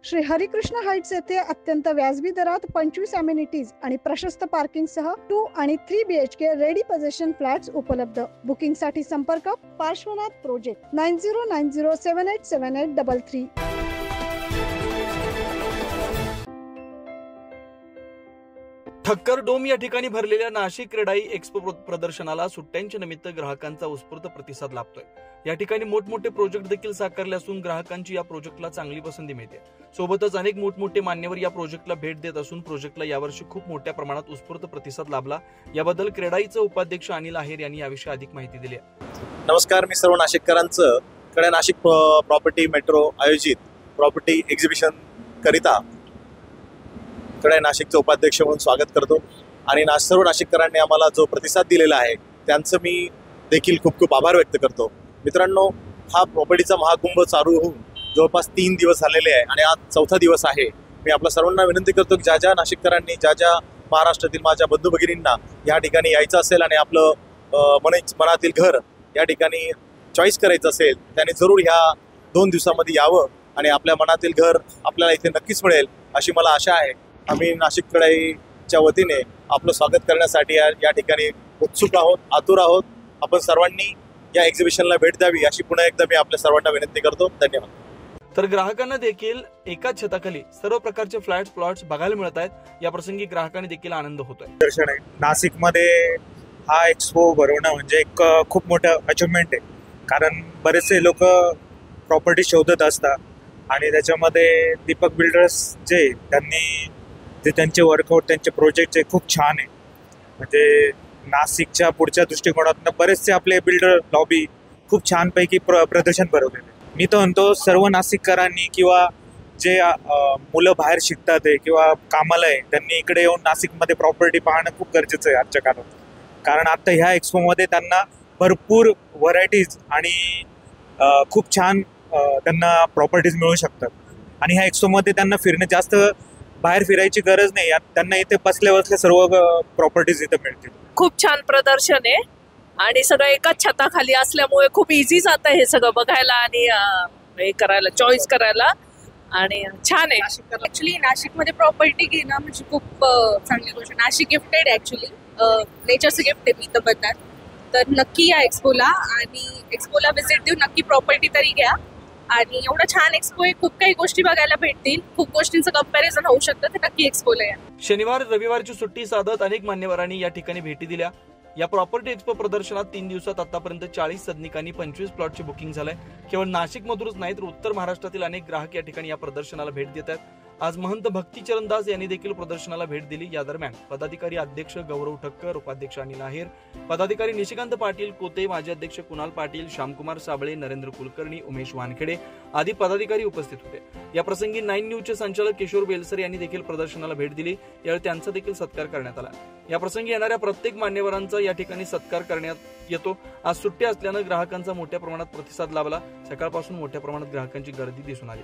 Shri Harikrishna Heights येथे अत्यंत व्याजबी दरात 25 अमेनिटीज आणि प्रशस्त पार्किंग सह 2 आणि 3 BHK रेडी पोझिशन फ्लॅट्स उपलब्ध। बुकिंग साठी संपर्क पार्श्वनाथ प्रोजेक्ट 9090787833। ठक्कर डोम या ठिकाणी भरलेल्या नाशिक क्रेडाई एक्स्पो प्रदर्शनाला सुट्ट्यांच्या निमित्त ग्राहकांचा उत्स्फूर्त प्रतिसाद लाभतोय। या ठिकाणी मोठमोठे प्रोजेक्ट देखील साकारले असून ग्राहकांची या प्रोजेक्टला चांगली पसंती मिळते। सोबतच अनेक मोठमोठे मान्यवर या प्रोजेक्टला भेट देत असून प्रोजेक्टला यावर्षी खूप मोठ्या प्रमाणात उत्स्फूर्त प्रतिसाद लाभला। याबद्दल क्रेडाईचे उपाध्यक्ष अनिल आहेर यांनी याविषयी अधिक माहिती दिली आहे। नमस्कार, मी सर्व नाशिककरांचं क्रेडाई नाशिक प्रॉपर्टी मेट्रो आयोजित प्रॉपर्टी एक्झिबिशन करिता क्रेडाई नाशिकचे उपाध्यक्ष म्हणून स्वागत करतो आणि सर्व नाशिककरांनी आम्हाला जो प्रतिसाद दिलेला आहे त्यांचं मी देखील खूप खूप आभार व्यक्त करतो। मित्रांनो, हा प्रॉपर्टीचा महाकुंभ चालू होऊन जवळपास 3 दिवस झालेले आहे आणि आज 4था दिवस आहे। मी आपल्या सर्वांना विनंती करतो की ज्या नाशिककरांनी ज्या महाराष्ट्रातील माझ्या बंधू भगिनींना या ठिकाणी यायचं असेल आणि आपलं मनातील घर या ठिकाणी चॉईस करायचं असेल त्यांनी जरूर ह्या 2 दिवसामध्ये यावं आणि आपल्या मनातील घर आपल्याला इथे नक्कीच मिळेल अशी मला आशा आहे। आम्ही नाशिक क्रेडाईच्या वतीने आपलं स्वागत करण्यासाठी या ठिकाणी उत्सुक आहोत, आतुर आहोत। आपण सर्वांनी या एक्झिबिशनला भेट द्यावी अशी पुन्हा एकदा मी आपल्या सर्वांना विनंती करतो। धन्यवाद। तर ग्राहकांना देखील एकाच छताखाली सर्व प्रकारचे फ्लॅट्स प्लॉट्स बघायला मिळत आहेत। या प्रसंगी ग्राहकांनी देखील आनंद होतोय। दर्शन आहे नाशिकमध्ये हा एक्सपो भरवणं म्हणजे एक खूप मोठं अचिव्हमेंट आहे, कारण बरेचसे लोक प्रॉपर्टी शोधत असतात आणि त्याच्यामध्ये दीपक बिल्डर्स जे त्यांचे वर्कआउट त्यांचे प्रोजेक्ट जे खूप छान आहे। म्हणजे नाशिकच्या पुढच्या दृष्टिकोनातून बरेचसे आपले बिल्डर लॉबी खूप छानपैकी प्रदर्शन भरवलेले। मी तर म्हणतो सर्व नाशिककरांनी किंवा जे मुलं बाहेर शिकतात आहे किंवा कामाला आहे त्यांनी इकडे येऊन नाशिकमध्ये प्रॉपर्टी पाहणं खूप गरजेचं आहे आजच्या काळात, कारण आता ह्या एक्सपोमध्ये त्यांना भरपूर व्हरायटीज आणि खूप छान त्यांना प्रॉपर्टीज मिळू शकतात आणि ह्या एक्सपोमध्ये त्यांना फिरणे जास्त बाहेर फिरायची गरज नाही, त्यांना इथे बसल्या सर्व प्रॉपर्टीज इथे मिळतील। खूप छान प्रदर्शन आहे आणि सगळं एकाच छताखाली असल्यामुळे खूप इझी जातं हे सगळं बघायला आणि हे करायला, चॉईस करायला आणि छान आहे। ऍक्च्युली नाशिकमध्ये प्रॉपर्टी घेणं म्हणजे खूप चांगली गोष्ट। नाशिक गिफ्टेड ऍक्च्युली नेचरचं गिफ्ट आहे मी तर म्हणतात, तर नक्की या एक्सपोला आणि एक्सपोला व्हिजिट देऊन नक्की प्रॉपर्टी तरी घ्या आणि एवढं छान एक्सपो आहे, खूप काही गोष्टी बघायला भेटतील, खूप गोष्टींचं कंपॅरिझन होऊ शकतं, तर नक्की एक्सपोला या। शनिवार रविवारची सुट्टी साधत अनेक मान्यवरांनी या ठिकाणी भेटी दिल्या। या प्रॉपर्टी एक्सपो प्रदर्शनात 3 दिवसात आतापर्यंत 40 सदनिकांनी 25 प्लॉटची बुकिंग झालंय। केवळ नाशिक मधूनच नाही तर उत्तर महाराष्ट्रातील अनेक ग्राहक या ठिकाणी या प्रदर्शनाला भेट देत आहेत। आज महंत भक्तीचरण दास यांनी देखील प्रदर्शनाला भेट दिली। या दरम्यान पदाधिकारी अध्यक्ष गौरव ठक्कर, उपाध्यक्ष अनिल आहेर, पदाधिकारी निशिकांत पाटील कोते, माजी अध्यक्ष कुणाल पाटील, श्यामकुमार साबळे, नरेंद्र कुलकर्णी, उमेश वानखेडे आदी पदाधिकारी उपस्थित होते। या प्रसंगी 9 न्यूजचे संचालक किशोर बेलसर यांनी देखील प्रदर्शनाला भेट दिली। यावेळी त्यांचा देखील सत्कार करण्यात आला। या प्रसंगी येणाऱ्या प्रत्येक मान्यवरांचा या ठिकाणी सत्कार करण्यात येतो। आज सुट्टी असल्यानं ग्राहकांचा मोठ्या प्रमाणात प्रतिसाद लाभला। सकाळपासून मोठ्या प्रमाणात ग्राहकांची गर्दी दिसून आली।